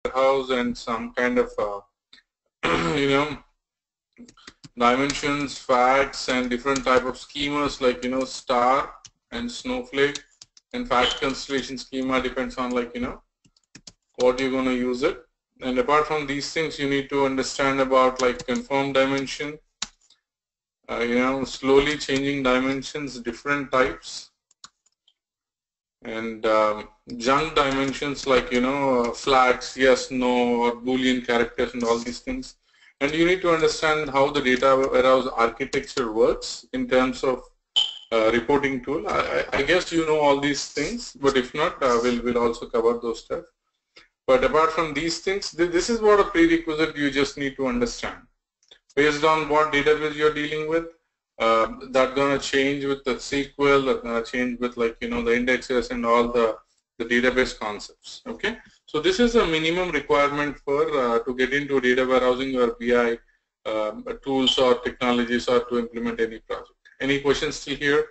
warehouse and some kind of you know, dimensions, facts, and different type of schemas like, you know, star and snowflake, and fact constellation schema depends on, like, you know, what you're going to use it. And apart from these things, you need to understand about like conform dimension, you know, slowly changing dimensions, different types, and junk dimensions like, you know, flags, yes, no, or Boolean characters and all these things. And you need to understand how the data warehouse architecture works in terms of reporting tool. I guess you know all these things, but if not, we'll also cover those stuff. But apart from these things, this is what a prerequisite you just need to understand. Based on what database you're dealing with, that's going to change with the SQL, that's going to change with, like, you know, the indexes and all the database concepts. Okay, so this is a minimum requirement for to get into data warehousing or BI tools or technologies, or to implement any project. Any questions still here?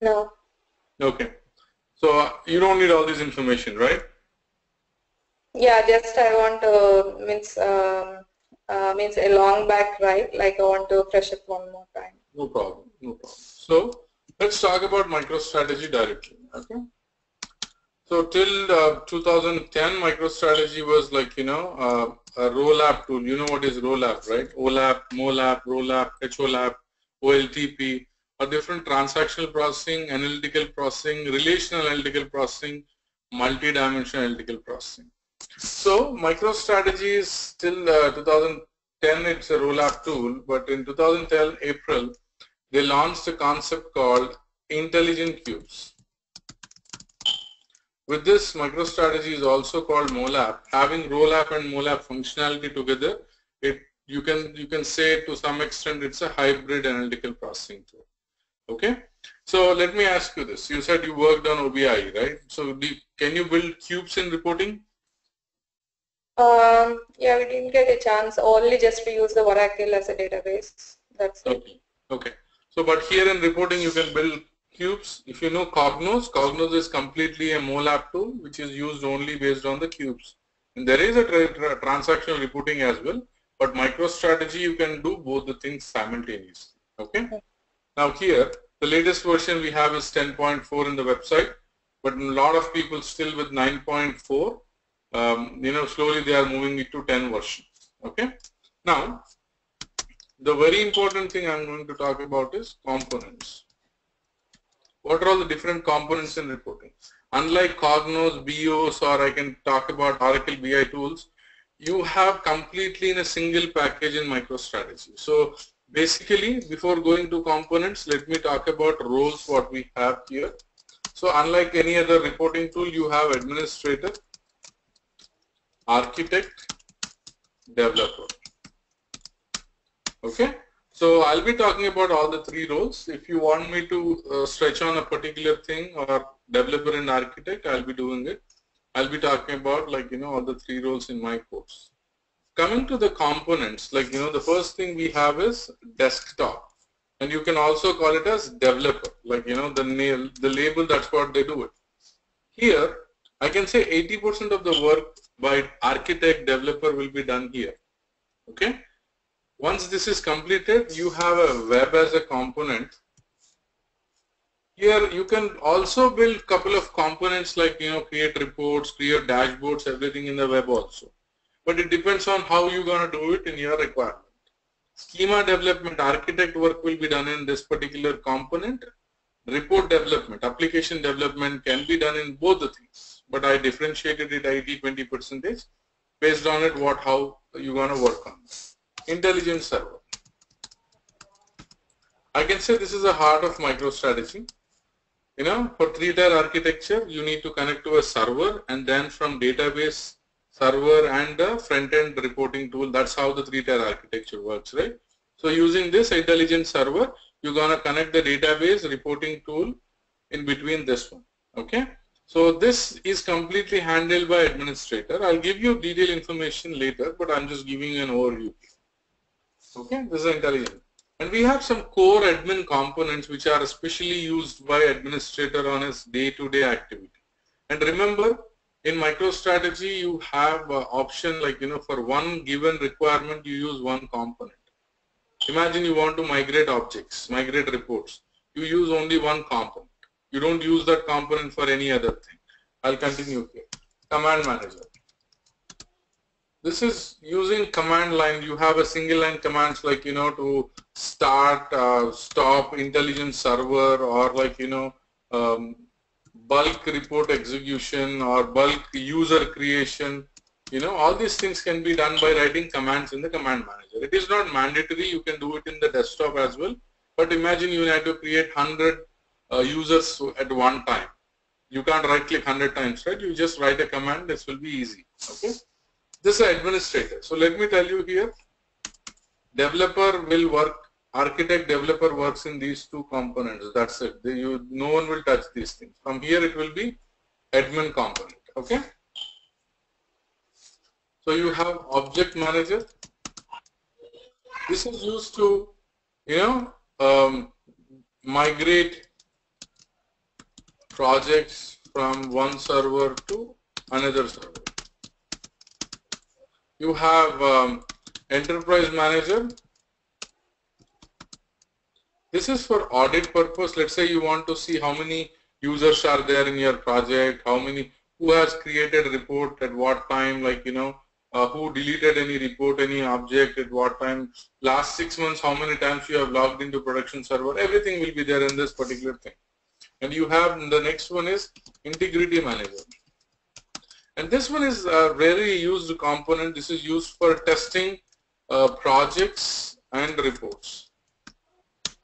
No. Okay, so you don't need all this information, right? Yeah, just I want to means a long back, right? Like I want to fresh up one more time. No problem, no problem. So let's talk about MicroStrategy directly. Okay. So till 2010, MicroStrategy was like, you know, a ROLAP tool. You know what is ROLAP, right? OLAP, MOLAP, ROLAP, HOLAP, OLTP, or different transactional processing, analytical processing, relational analytical processing, multi-dimensional analytical processing. So MicroStrategy is till 2010, it's a ROLAP tool, but in 2010 April, they launched a concept called intelligent cubes. With this, MicroStrategy is also called MOLAP. Having ROLAP and MOLAP functionality together, you can say to some extent it's a hybrid analytical processing tool. Okay, so let me ask you this. You said you worked on OBI, right? So can you build cubes in reporting? Yeah, we didn't get a chance. Only just to use the Oracle as a database. That's it. Okay. So, but here in reporting, you can build cubes. If you know Cognos, Cognos is completely a MOLAP tool, which is used only based on the cubes. And there is a transactional reporting as well, but MicroStrategy, you can do both the things simultaneously. Okay. Now here, the latest version we have is 10.4 in the website, but a lot of people still with 9.4. You know, slowly they are moving it to 10 version. Okay. Now, the very important thing I'm going to talk about is components. What are all the different components in reporting? Unlike Cognos, BOS, or I can talk about Oracle BI tools, you have completely in a single package in MicroStrategy. So basically, before going to components, let me talk about roles, what we have here. So unlike any other reporting tool, you have administrator, architect, developer. Okay. So I'll be talking about all the three roles. If you want me to stretch on a particular thing or developer and architect, I'll be doing it. I'll be talking about, like, you know, all the three roles in my course. Coming to the components, like, you know, the first thing we have is desktop, and you can also call it as developer, like, you know, the label, that's what they do it. Here, I can say 80% of the work by architect, developer will be done here. Okay. Once this is completed, you have a web as a component. Here you can also build couple of components like, you know, create reports, create dashboards, everything in the web also. But it depends on how you're going to do it in your requirement. Schema development, architect work will be done in this particular component. Report development, application development can be done in both the things. But I differentiated it 80-20% based on it, how you're going to work on it. Intelligent server. I can say this is the heart of MicroStrategy. You know, for three-tier architecture, you need to connect to a server, and then from database, server, and the front-end reporting tool. That's how the three-tier architecture works, right? So using this intelligent server, you're gonna connect the database reporting tool in between this one. Okay. So this is completely handled by administrator. I'll give you detailed information later, but I'm just giving you an overview. Okay, this is intelligent. And we have some core admin components which are especially used by administrator on his day-to-day activity. And remember, in MicroStrategy, you have option like, for one given requirement, you use one component. Imagine you want to migrate objects, migrate reports. You use only one component. You don't use that component for any other thing. I'll continue here. Command Manager. This is using command line. You have a single line commands like, to start, stop, intelligence server, or like, bulk report execution or bulk user creation. All these things can be done by writing commands in the command manager. It is not mandatory. You can do it in the desktop as well. But imagine you have to create 100 users at one time. You can't right click 100 times, right? You just write a command. This will be easy. Okay. This is administrator. So let me tell you here, developer will work, architect developer works in these two components. That's it. No one will touch these things. From here it will be admin component. Okay. So you have object manager. This is used to, migrate projects from one server to another server. You have enterprise manager. This is for audit purpose. Let's say you want to see how many users are there in your project, who has created a report at what time, like, who deleted any report, any object at what time, last 6 months, how many times you have logged into production server, everything will be there in this particular thing. And you have, the next one is integrity manager. And this one is a very used component. This is used for testing projects and reports.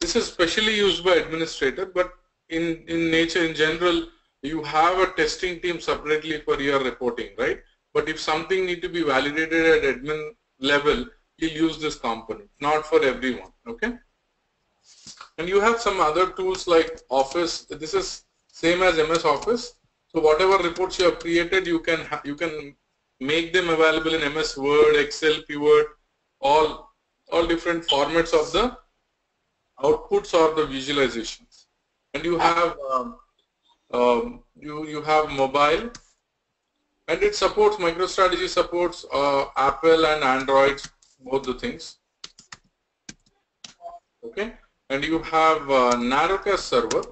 This is specially used by administrator, but in nature, in general, you have a testing team separately for your reporting, right? But if something need to be validated at admin level, you use this component, not for everyone, okay? And you have some other tools like Office. This is same as MS Office. So whatever reports you have created, you can make them available in MS Word, Excel, Pivot, all different formats of the outputs or the visualizations. And you have you have mobile, and it supports, MicroStrategy supports Apple and Android, both the things. Okay, and you have Narrowcast server.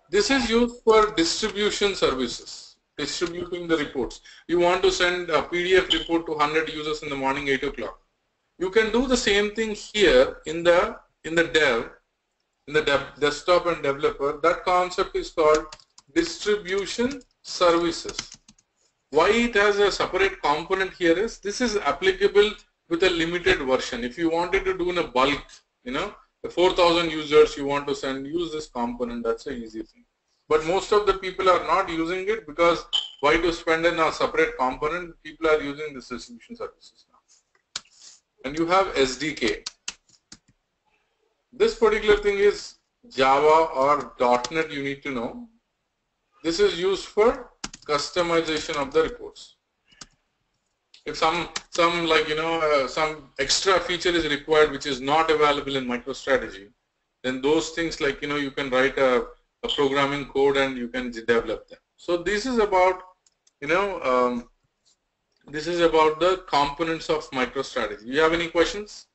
This is used for distribution services, distributing the reports. You want to send a PDF report to 100 users in the morning, 8 o'clock. You can do the same thing here in the desktop and developer. That concept is called distribution services. Why it has a separate component here is, this is applicable with a limited version. If you wanted to do in a bulk, the 4,000 users you want to send, use this component. That's an easy thing. But most of the people are not using it, because why to spend in a separate component? People are using this distribution services now. And you have SDK. This particular thing is Java or .NET, you need to know. This is used for customization of the reports. If some some extra feature is required which is not available in MicroStrategy, then those things like, you can write a programming code and you can develop them. So this is about, this is about the components of MicroStrategy. Do you have any questions?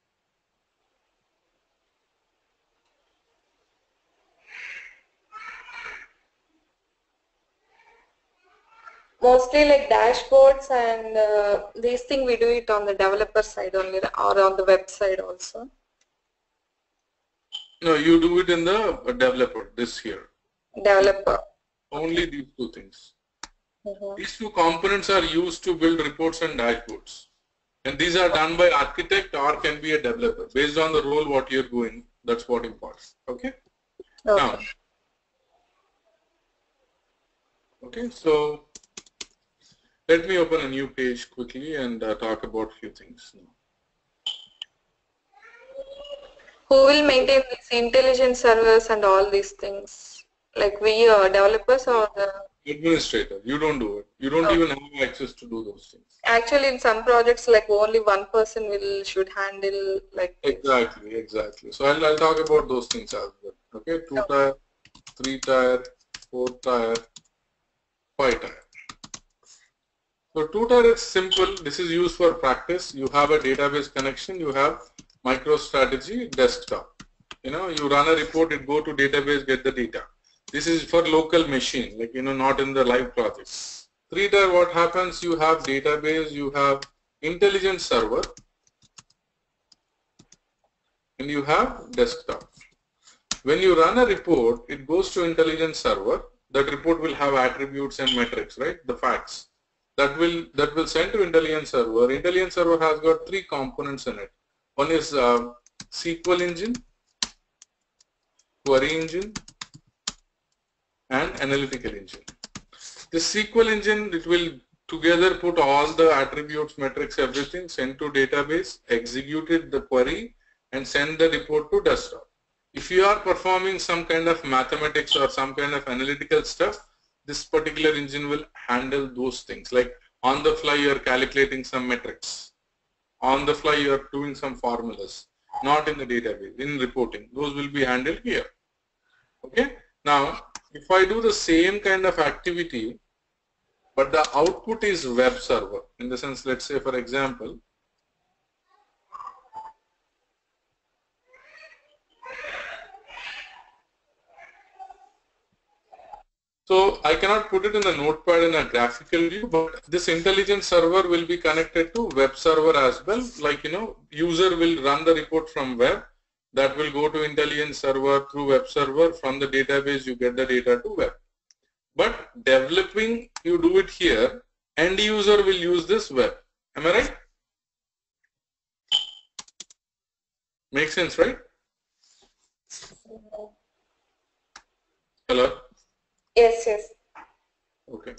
Mostly like dashboards and these things we do it on the developer side only, or on the website also. No, you do it in the developer, this here. Developer. Only these two things. These two components are used to build reports and dashboards. And these are done by architect or can be a developer. Based on the role what you're doing, that's what imports. Okay? Now, okay, so let me open a new page quickly and talk about a few things now. Who will maintain these intelligent servers and all these things? Like we developers or the administrator? You don't do it. You don't even have access to do those things. Actually, in some projects, like only one person should handle like. Exactly. So I'll talk about those things as well. Okay, 2 tier, 3 tier, 4 tier, 5 tier. So tutor is simple. This is used for practice. You have a database connection. You have MicroStrategy desktop. You know, you run a report, it go to database, get the data. This is for local machine, like, you know, not in the live project. 3-tier, what happens? You have database, you have intelligence server, and you have desktop. When you run a report, it goes to intelligence server. That report will have attributes and metrics, right? The facts. That will send to intelligence server. Intelligence server has got 3 components in it. One is SQL engine, query engine, and analytical engine. The SQL engine, it will together put all the attributes, metrics, everything, send to database, executed the query, and send the report to desktop. If you are performing some kind of mathematics or some kind of analytical stuff, this particular engine will handle those things. Like on the fly, you are calculating some metrics. On the fly, you are doing some formulas. Not in the database, in reporting. Those will be handled here. Okay. Now, if I do the same kind of activity, but the output is web server, in the sense, let's say for example, so I cannot put it in the notepad in a graphical view, but this intelligence server will be connected to web server as well. Like, you know, user will run the report from web, that will go to intelligence server through web server. From the database, you get the data to web. But developing, you do it here, end user will use this web. Am I right? Makes sense, right? Hello? Yes, yes. Okay.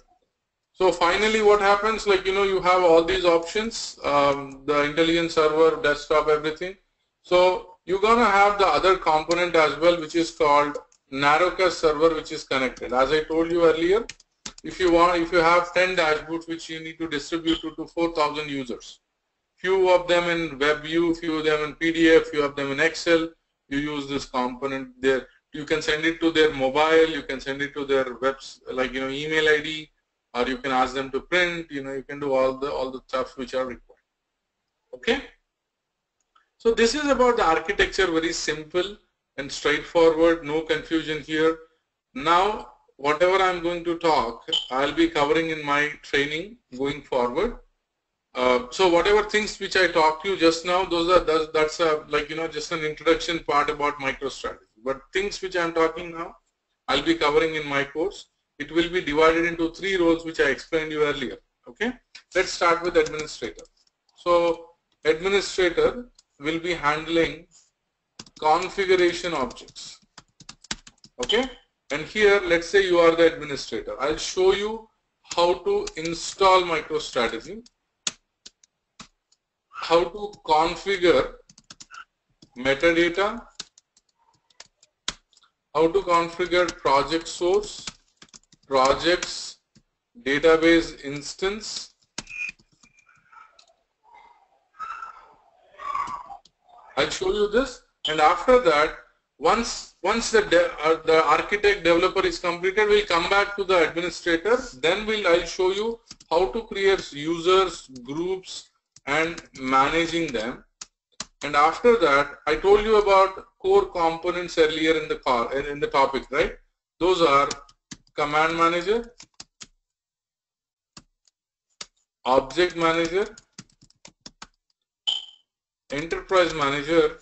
So finally what happens, like, you know, you have all these options, the intelligence server, desktop, everything. So you're going to have the other component as well, which is called narrowcast server, which is connected. As I told you earlier, if you have 10 dashboards which you need to distribute to 4,000 users, few of them in WebView, few of them in PDF, few of them in Excel, you use this component there. You can send it to their mobile, you can send it to their webs, like, you know, email ID, or you can ask them to print, you know, you can do all the stuff which are required. Okay. So this is about the architecture, very simple and straightforward, no confusion here. Now, whatever I'm going to talk, I'll be covering in my training going forward. So whatever things which I talked to you just now, that's like, you know, just an introduction part about MicroStrategy. But things which I'm talking now, I'll be covering in my course. It will be divided into 3 roles which I explained you earlier. Okay. Let's start with administrator. So administrator will be handling configuration objects. Okay. And here, let's say you are the administrator. I'll show you how to install MicroStrategy, how to configure metadata, how to configure project source, projects, database instance. I'll show you this, and after that, once the architect developer is completed, we'll come back to the administrator. Then I'll show you how to create users, groups, and managing them. And after that, I told you about core components earlier in the topic, right? Those are command manager, object manager, enterprise manager,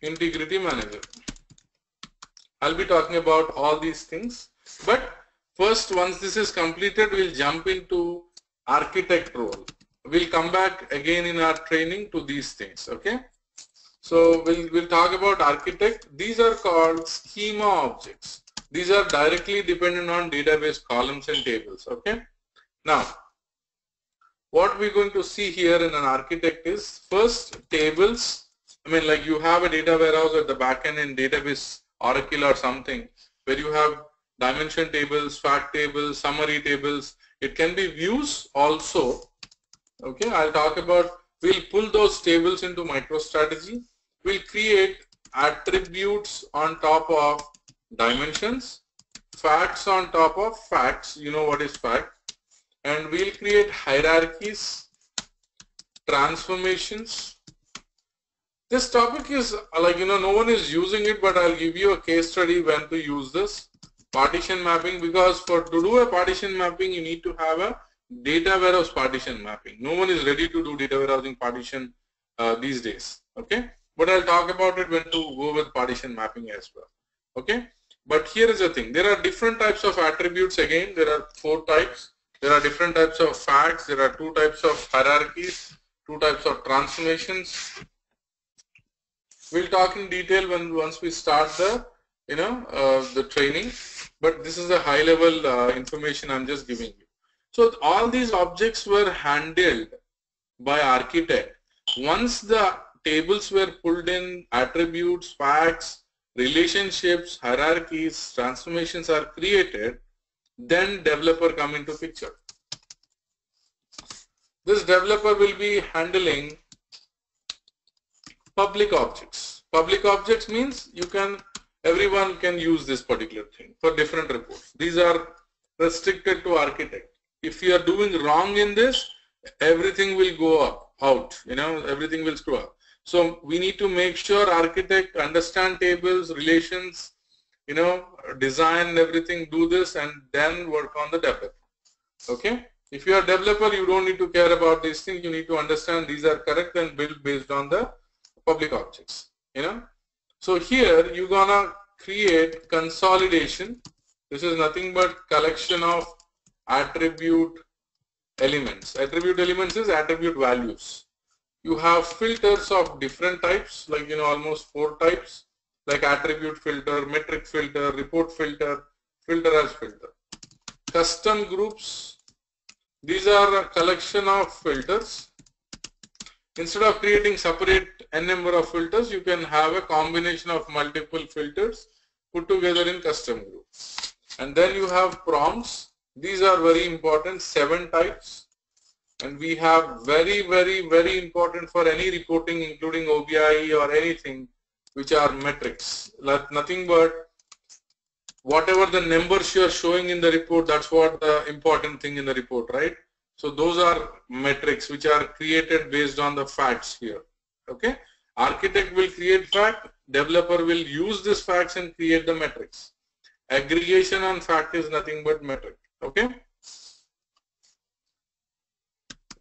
integrity manager. I'll be talking about all these things. But first, once this is completed, we'll jump into architect role. We'll come back again in our training to these things. Okay. So we'll talk about architect. These are called schema objects. These are directly dependent on database columns and tables. Okay. Now, what we're going to see here in an architect is first tables. I mean, like, you have a data warehouse at the backend in database Oracle or something, where you have dimension tables, fact tables, summary tables. It can be views also. Okay, I'll talk about, we'll pull those tables into MicroStrategy. We'll create attributes on top of dimensions. facts on top of facts. You know what is fact. And we'll create hierarchies, transformations. This topic is like, no one is using it, but I'll give you a case study when to use this. Partition mapping, because to do a partition mapping, you need to have a data warehouse partition mapping. No one is ready to do data warehousing partition these days. Okay. But I'll talk about it when to go with partition mapping as well. Okay. But here is the thing. There are different types of attributes. Again, there are 4 types. There are different types of facts. There are 2 types of hierarchies, 2 types of transformations. We'll talk in detail once we start the the training. But this is a high level information I'm just giving you. So all these objects were handled by architect. Once the tables were pulled in, attributes, facts, relationships, hierarchies, transformations are created, then developer come into picture. This developer will be handling public objects. Public objects means everyone can use this particular thing for different reports. These are restricted to architect. If you are doing wrong in this, everything will go out, everything will screw up. So we need to make sure architect understand tables, relations, design everything, do this, and then work on the developer. Okay. If you are a developer, you don't need to care about these things. You need to understand these are correct and build based on the public objects. So here you're gonna create consolidation. This is nothing but collection of attribute elements. Attribute elements is attribute values. You have filters of different types, like almost 4 types, like attribute filter, metric filter, report filter, filter as filter. Custom groups. These are a collection of filters. Instead of creating separate n number of filters, you can have a combination of multiple filters put together in custom group. And then you have prompts. These are very important, 7 types. And we have very, very, very important for any reporting, including OBI or anything, which are metrics. Like nothing but whatever the numbers you are showing in the report, that's what the important thing in the report, right? So those are metrics which are created based on the facts here. Okay. Architect will create fact, developer will use these facts and create the metrics. Aggregation on fact is nothing but metric. Okay.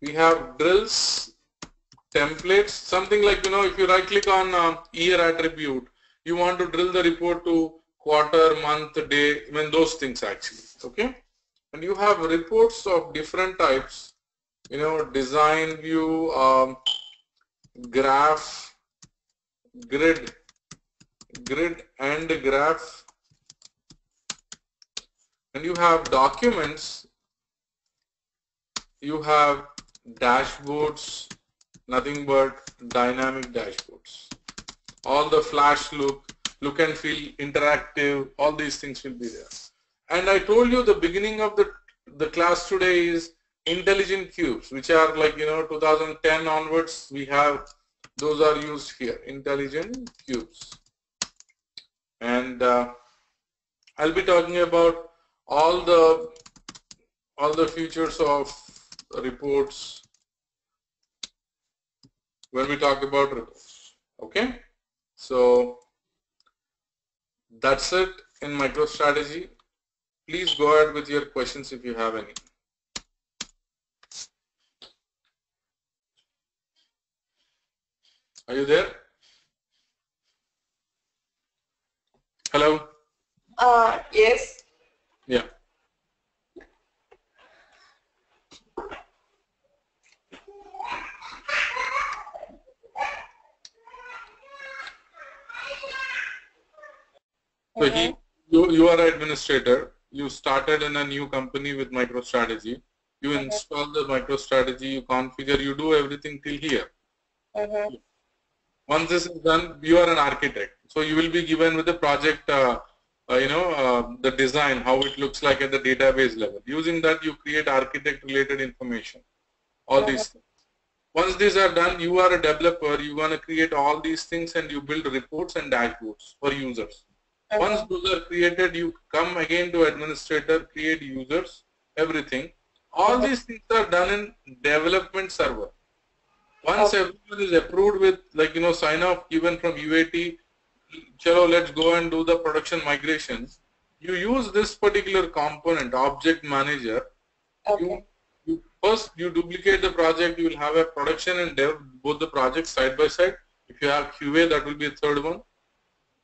We have drills, templates, something like, if you right click on year attribute, you want to drill the report to quarter, month, day, those things actually. Okay. And you have reports of different types, design view, graph, grid and graph. And you have documents, you have dashboards, nothing but dynamic dashboards. All the flash look and feel, interactive, all these things will be there. And I told you the beginning of the class today is intelligent cubes, which are like 2010 onwards we have, those are used here, intelligent cubes. And I'll be talking about all the features of reports when we talk about reports. Okay, so that's it in MicroStrategy. Please go ahead with your questions if you have any. Are you there? Hello? Yes. Yeah. So you are an administrator. You started in a new company with MicroStrategy. You install the MicroStrategy, you configure, you do everything till here. Once this is done, you are an architect. So you will be given with the project, the design, how it looks like at the database level. Using that, you create architect-related information. All these things. Once these are done, you are a developer. You want to create all these things and you build reports and dashboards for users. Once those are created, you come again to administrator, create users, everything. All these things are done in development server. Once everyone is approved with, like, sign off given from UAT, chalo, let's go and do the production migration. You use this particular component, object manager. First you duplicate the project, you will have a production and dev, both the projects side by side. If you have QA, that will be a third one.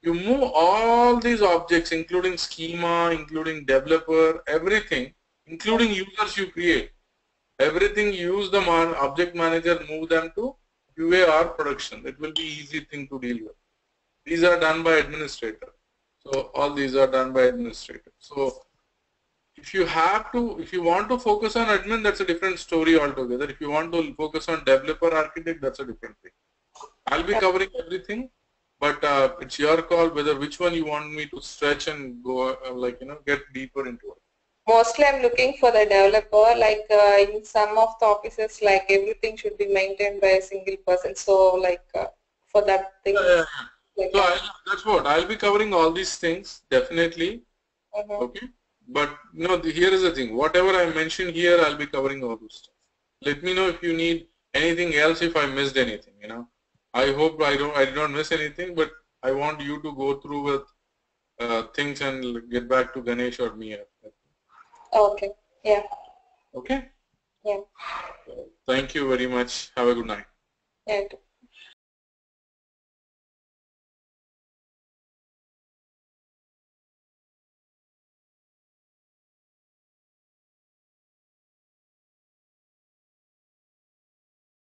You move all these objects, including schema, including developer, everything, including users you create. Everything you use the object manager, move them to QA or production. It will be easy thing to deal with. These are done by administrator. So all these are done by administrator. So if you want to focus on admin, that's a different story altogether. If you want to focus on developer architect, that's a different thing. I'll be covering everything, but it's your call whether which one you want me to stretch and go, get deeper into it. Mostly I'm looking for the developer, like in some of the offices, like everything should be maintained by a single person. So for that thing. Like so that's what I'll be covering, all these things definitely. Okay, but here is the thing. Whatever I mentioned here, I'll be covering all those stuff. Let me know if you need anything else, if I missed anything. I hope I did not miss anything, but I want you to go through with things and get back to Ganesh or me. Okay. Yeah. Okay. Yeah. Thank you very much. Have a good night. Yeah.